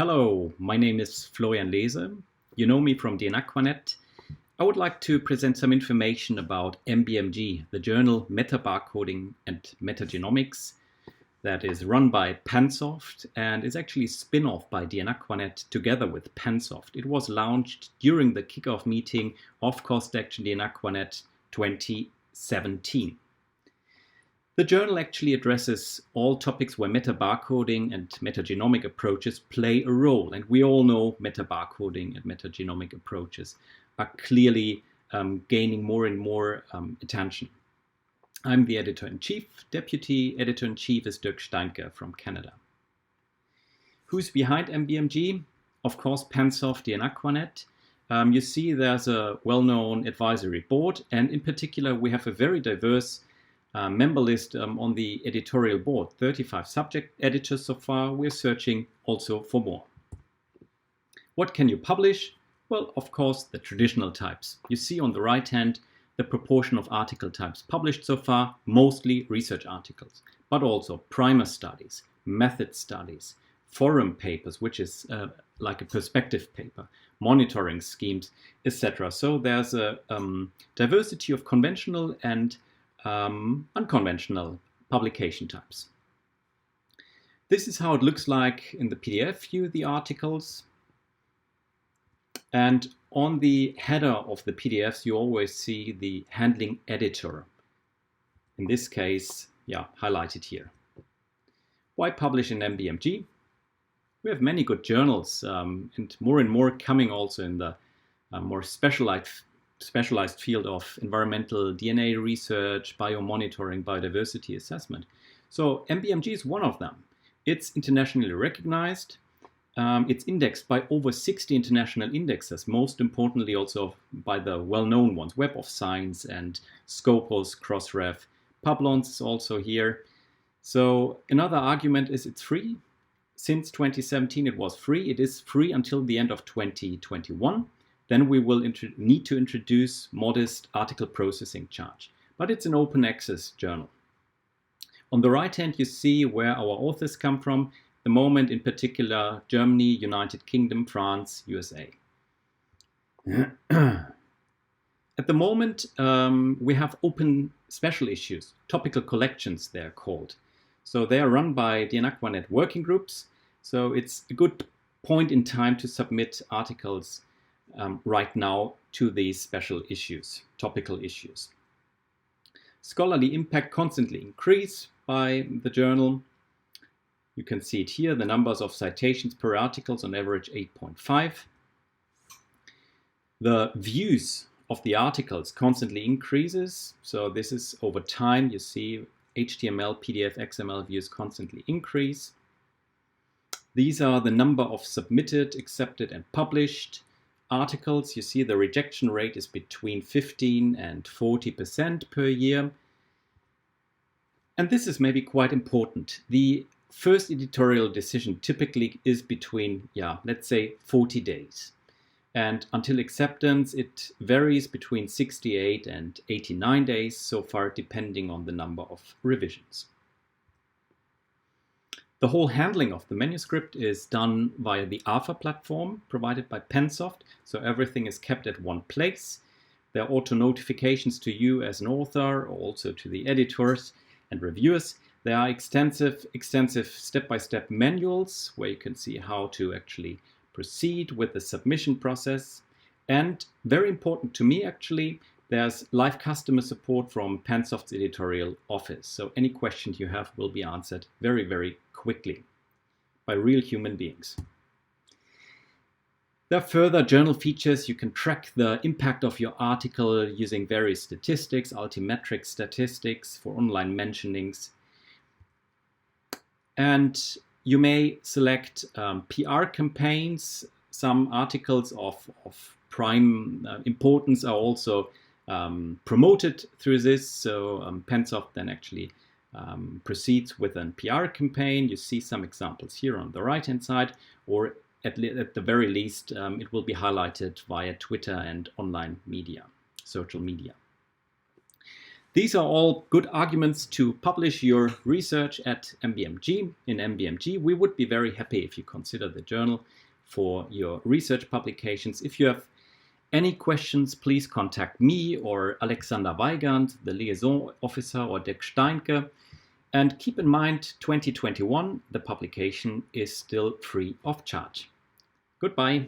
Hello, my name is Florian Lese. You know me from DNAquanet. I would like to present some information about Mbmg, the journal Metabarcoding and Metagenomics that is run by Pansoft and is actually a spin-off by DNAquanet together with Pansoft. It was launched during the kickoff meeting of Cost Action DNAquanet 2017. The journal actually addresses all topics where metabarcoding and metagenomic approaches play a role. And we all know metabarcoding and metagenomic approaches are clearly gaining more and more attention. I'm the editor-in-chief. Deputy editor-in-chief is Dirk Steinke from Canada. Who's behind Mbmg? Of course, Pansoft DNAquanet. You see there's a well-known advisory board, and in particular, we have a very diverse member list on the editorial board, 35 subject editors so far. We're searching also for more. What can you publish? Well, of course, the traditional types. You see on the right hand the proportion of article types published so far, mostly research articles, but also primer studies, method studies, forum papers, which is like a perspective paper, monitoring schemes, etc. So there's a diversity of conventional and unconventional publication types. This is how it looks like in the PDF view, the articles. And on the header of the PDFs, you always see the handling editor. In this case, highlighted here. Why publish in Mbmg? We have many good journals and more coming also in the more specialized field of environmental DNA research, biomonitoring, biodiversity assessment. So Mbmg is one of them. It's internationally recognized. It's indexed by over 60 international indexes, most importantly also by the well-known ones, Web of Science and Scopus, Crossref. Publons is also here. So another argument is it's free. Since 2017 it was free. It is free until the end of 2021. Then we will need to introduce modest article processing charge. But it's an open access journal. On the right hand, you see where our authors come from. The moment in particular, Germany, United Kingdom, France, USA. At the moment, we have open special issues, topical collections they're called. So they are run by DNAquanet working groups. So it's a good point in time to submit articles right now to these special issues, topical issues. Scholarly impact constantly increase by the journal. You can see it here, the numbers of citations per articles on average 8.5. The views of the articles constantly increases. So this is over time, you see HTML, PDF, XML views constantly increase. These are the number of submitted, accepted, and published articles. You see the rejection rate is between 15 and 40% per year. And this is maybe quite important. The first editorial decision typically is between, let's say 40 days. And until acceptance, it varies between 68 and 89 days so far, depending on the number of revisions. The whole handling of the manuscript is done via the ARFA platform provided by Pansoft, so everything is kept at one place. There are auto notifications to you as an author, also to the editors and reviewers. There are extensive step-by-step manuals where you can see how to actually proceed with the submission process. And very important to me actually, there's live customer support from Pansoft's editorial office. So any questions you have will be answered very, very quickly by real human beings. There are further journal features. You can track the impact of your article using various statistics, altimetric statistics for online mentionings. And you may select PR campaigns. Some articles of prime importance are also promoted through this. So Pansoft then actually proceeds with a PR campaign. You see some examples here on the right-hand side, or at the very least, it will be highlighted via Twitter and online media, social media. These are all good arguments to publish your research at Mbmg. In Mbmg, we would be very happy if you consider the journal for your research publications. If you have any questions, please contact me or Alexander Weigand, the liaison officer, or Dirk Steinke. And keep in mind, 2021, the publication is still free of charge. Goodbye.